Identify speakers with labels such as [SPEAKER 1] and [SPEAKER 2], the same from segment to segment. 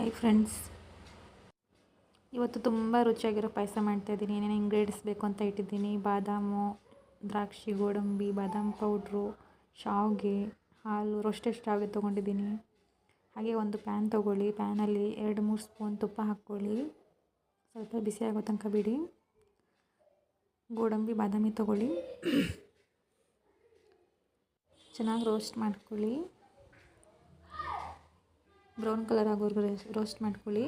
[SPEAKER 1] Hi friends, ಇವತ್ತು ತುಂಬ ರುಚಿಯಾಗಿರೋ ಪಾಯಸ ಮಾಡ್ತಾಯಿದ್ದೀನಿ. ಏನೇನು ಇಂಗ್ರೀಡಿಯೆಂಟ್ಸ್ ಬೇಕು ಅಂತ ಇಟ್ಟಿದ್ದೀನಿ. ಬಾದಾಮು, ದ್ರಾಕ್ಷಿ, ಗೋಡಂಬಿ, ಬಾದಾಮ್ ಪೌಡ್ರು, ಶಾವಿಗೆ, ಹಾಲು, ರೋಸ್ಟೆಡ್ ಶಾವಿಗೆ ತೊಗೊಂಡಿದ್ದೀನಿ. ಹಾಗೆ ಒಂದು ಪ್ಯಾನ್ ತೊಗೊಳ್ಳಿ. ಪ್ಯಾನಲ್ಲಿ 2-3 ಸ್ಪೂನ್ ತುಪ್ಪ ಹಾಕ್ಕೊಳ್ಳಿ. ಸ್ವಲ್ಪ ಬಿಸಿ ಆಗೋ ತನಕ ಬಿಡಿ. ಗೋಡಂಬಿ, ಬಾದಾಮಿ ತೊಗೊಳ್ಳಿ. ಚೆನ್ನಾಗಿ ರೋಸ್ಟ್ ಮಾಡ್ಕೊಳ್ಳಿ. ಬ್ರೌನ್ ಕಲರ್ ಆಗೋವರೆಗೂ ರೋಸ್ಟ್ ಮಾಡ್ಕೊಳ್ಳಿ.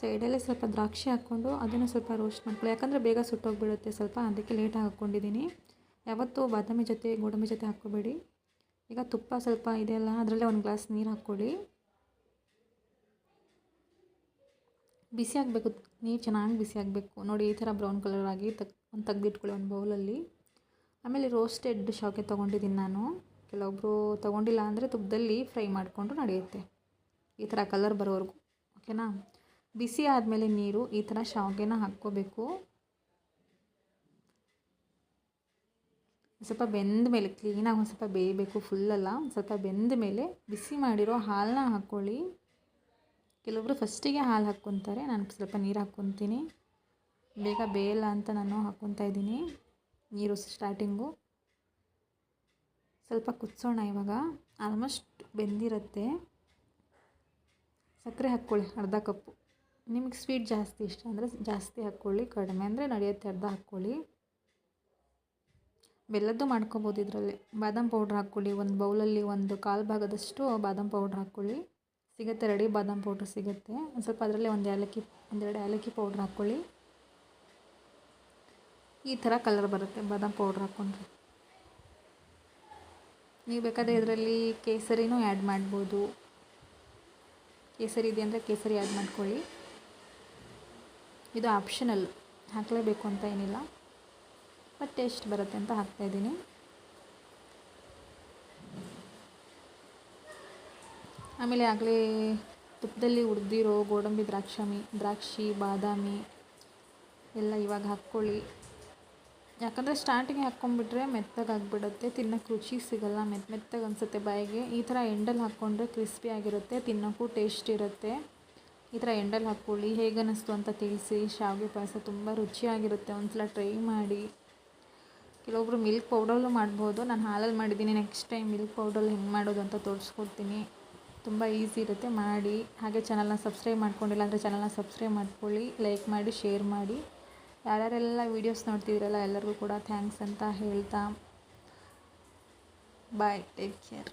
[SPEAKER 1] ಸೈಡಲ್ಲೇ ಸ್ವಲ್ಪ ದ್ರಾಕ್ಷಿ ಹಾಕ್ಕೊಂಡು ಅದನ್ನು ಸ್ವಲ್ಪ ರೋಸ್ಟ್ ಮಾಡ್ಕೊಳ್ಳಿ. ಯಾಕಂದರೆ ಬೇಗ ಸುಟ್ಟೋಗಿಬಿಡುತ್ತೆ ಸ್ವಲ್ಪ, ಅದಕ್ಕೆ ಲೇಟಾಗಿ ಹಾಕ್ಕೊಂಡಿದ್ದೀನಿ. ಯಾವತ್ತೂ ಬಾದಾಮಿ ಜೊತೆ ಗೋಡಂಬಿ ಜೊತೆ ಹಾಕ್ಕೋಬೇಡಿ. ಈಗ ತುಪ್ಪ ಸ್ವಲ್ಪ ಇದೆಯಲ್ಲ, ಅದರಲ್ಲೇ ಒಂದು ಗ್ಲಾಸ್ ನೀರು ಹಾಕ್ಕೊಳ್ಳಿ. ಬಿಸಿ ಆಗಬೇಕು, ನೀರು ಚೆನ್ನಾಗಿ ಬಿಸಿ ಆಗಬೇಕು. ನೋಡಿ, ಈ ಥರ ಬ್ರೌನ್ ಕಲರ್ ಆಗಿ ತೆಗೆದಿಟ್ಕೊಳ್ಳಿ ಒಂದು ಬೌಲಲ್ಲಿ. ಆಮೇಲೆ ರೋಸ್ಟೆಡ್ ಶಾವಿಗೆ ತೊಗೊಂಡಿದ್ದೀನಿ ನಾನು. ಕೆಲವೊಬ್ಬರು ತೊಗೊಂಡಿಲ್ಲ ಅಂದರೆ ತುಪ್ಪದಲ್ಲಿ ಫ್ರೈ ಮಾಡಿಕೊಂಡು ನಡೆಯುತ್ತೆ. ಈ ಥರ ಕಲರ್ ಬರೋವರೆಗೂ, ಓಕೆನಾ. ಬಿಸಿ ಆದಮೇಲೆ ನೀರು ಈ ಥರ ಶಾವಿಗೆನ ಹಾಕ್ಕೋಬೇಕು. ಸ್ವಲ್ಪ ಬೆಂದ ಮೇಲೆ ಕ್ಲೀನಾಗಿ ಒಂದು ಸ್ವಲ್ಪ ಬೇಯಬೇಕು, ಫುಲ್ಲಲ್ಲ, ಒಂದು ಸ್ವಲ್ಪ ಬೆಂದ ಮೇಲೆ ಬಿಸಿ ಮಾಡಿರೋ ಹಾಲನ್ನ ಹಾಕ್ಕೊಳ್ಳಿ. ಕೆಲವೊಬ್ಬರು ಫಸ್ಟಿಗೆ ಹಾಲು ಹಾಕ್ಕೊತಾರೆ, ನಾನು ಸ್ವಲ್ಪ ನೀರು ಹಾಕ್ಕೊತೀನಿ. ಬೇಗ ಬೇಯಲ್ಲ ಅಂತ ನಾನು ಹಾಕ್ಕೊತಾ ಇದ್ದೀನಿ ನೀರು ಸ್ಟಾರ್ಟಿಂಗು. ಸ್ವಲ್ಪ ಕುದಿಸೋಣ. ಇವಾಗ ಆಲ್ಮೋಸ್ಟ್ ಬೆಂದಿರುತ್ತೆ. ಸಕ್ಕರೆ ಹಾಕ್ಕೊಳ್ಳಿ, ಅರ್ಧ ಕಪ್ಪು. ನಿಮಗೆ ಸ್ವೀಟ್ ಜಾಸ್ತಿ ಇಷ್ಟ ಅಂದರೆ ಜಾಸ್ತಿ ಹಾಕ್ಕೊಳ್ಳಿ, ಕಡಿಮೆ ಅಂದರೆ ನಡೆಯುತ್ತೆ, ಅರ್ಧ ಹಾಕ್ಕೊಳ್ಳಿ. ಬೆಲ್ಲದ್ದು ಮಾಡ್ಕೊಬೋದು ಇದರಲ್ಲಿ. ಬಾದಾಮ್ ಪೌಡ್ರ್ ಹಾಕ್ಕೊಳ್ಳಿ. ಒಂದು ಬೌಲಲ್ಲಿ ಒಂದು ಕಾಲು ಭಾಗದಷ್ಟು ಬಾದಾಮ್ ಪೌಡ್ರ್ ಹಾಕ್ಕೊಳ್ಳಿ. ಸಿಗುತ್ತೆ, ರೆಡಿ ಬಾದಾಮ್ ಪೌಡ್ರ್ ಸಿಗುತ್ತೆ. ಒಂದು ಸ್ವಲ್ಪ ಅದರಲ್ಲೇ ಒಂದೆರಡು ಏಲಕ್ಕಿ ಪೌಡ್ರ್ ಹಾಕ್ಕೊಳ್ಳಿ. ಈ ಥರ ಕಲರ್ ಬರುತ್ತೆ ಬಾದಾಮ್ ಪೌಡ್ರ್ ಹಾಕ್ಕೊಂಡ್ರೆ. ನೀವು ಬೇಕಾದರೆ ಇದರಲ್ಲಿ ಕೇಸರಿನೂ ಆ್ಯಡ್ ಮಾಡ್ಬೋದು. ಕೇಸರಿ ಇದೆ ಅಂದರೆ ಕೇಸರಿ ಆ್ಯಡ್ ಮಾಡ್ಕೊಳ್ಳಿ. ಇದು ಆಪ್ಷನಲ್, ಹಾಕಲೇಬೇಕು ಅಂತ ಏನಿಲ್ಲ, ಬಟ್ ಟೇಸ್ಟ್ ಬರುತ್ತೆ ಅಂತ ಹಾಕ್ತಾಯಿದ್ದೀನಿ. ಆಮೇಲೆ ಆಗಲೇ ತುಪ್ಪದಲ್ಲಿ ಹುರಿದಿರೋ ಗೋಡಂಬಿ, ದ್ರಾಕ್ಷಿ, ಬಾದಾಮಿ ಎಲ್ಲ ಇವಾಗ ಹಾಕ್ಕೊಳ್ಳಿ. ಯಾಕಂದರೆ ಸ್ಟಾರ್ಟಿಂಗ್ ಹಾಕ್ಕೊಂಡ್ಬಿಟ್ರೆ ಮೆತ್ತಗಾಗಿಬಿಡುತ್ತೆ, ತಿನ್ನೋಕ್ಕೆ ರುಚಿ ಸಿಗಲ್ಲ, ಮೆತ್ತಗೆ ಅನಿಸುತ್ತೆ ಬಾಯಿಗೆ. ಈ ಥರ ಎಂಡಲ್ಲಿ ಹಾಕ್ಕೊಂಡ್ರೆ ಕ್ರಿಸ್ಪಿ ಆಗಿರುತ್ತೆ, ತಿನ್ನೋಕ್ಕೂ ಟೇಸ್ಟ್ ಇರುತ್ತೆ. ಈ ಥರ ಎಂಡಲ್ಲಿ ಹಾಕ್ಕೊಳ್ಳಿ. ಹೇಗೆ ಅನ್ನಿಸ್ತು ಅಂತ ತಿಳಿಸಿ. ಶಾವಿಗೆ ಪಾಯಸ ತುಂಬ ರುಚಿಯಾಗಿರುತ್ತೆ, ಒಂದ್ಸಲ ಟ್ರೈ ಮಾಡಿ. ಕೆಲವೊಬ್ರು ಮಿಲ್ಕ್ ಪೌಡರಲ್ಲೂ ಮಾಡ್ಬೋದು, ನಾನು ಹಾಲಲ್ಲಿ ಮಾಡಿದ್ದೀನಿ. ನೆಕ್ಸ್ಟ್ ಟೈಮ್ ಮಿಲ್ಕ್ ಪೌಡ್ರಲ್ಲಿ ಹೆಂಗೆ ಮಾಡೋದು ಅಂತ ತೋರಿಸ್ಕೊಡ್ತೀನಿ. ತುಂಬ ಈಸಿ ಇರುತ್ತೆ, ಮಾಡಿ. ಹಾಗೆ ಚಾನಲ್ನ ಸಬ್ಸ್ಕ್ರೈಬ್ ಮಾಡ್ಕೊಂಡಿಲ್ಲ ಅಂದರೆ ಚಾನಲ್ನ ಸಬ್ಸ್ಕ್ರೈಬ್ ಮಾಡ್ಕೊಳ್ಳಿ, ಲೈಕ್ ಮಾಡಿ, ಶೇರ್ ಮಾಡಿ. ಯಾರ್ಯಾರೆಲ್ಲ ವೀಡಿಯೋಸ್ ನೋಡ್ತಿದ್ದೀರಲ್ಲ ಎಲ್ಲರಿಗೂ ಕೂಡ ಥ್ಯಾಂಕ್ಸ್ ಅಂತ ಹೇಳ್ತಾ, ಬಾಯ್, ಟೇಕ್ ಕೇರ್.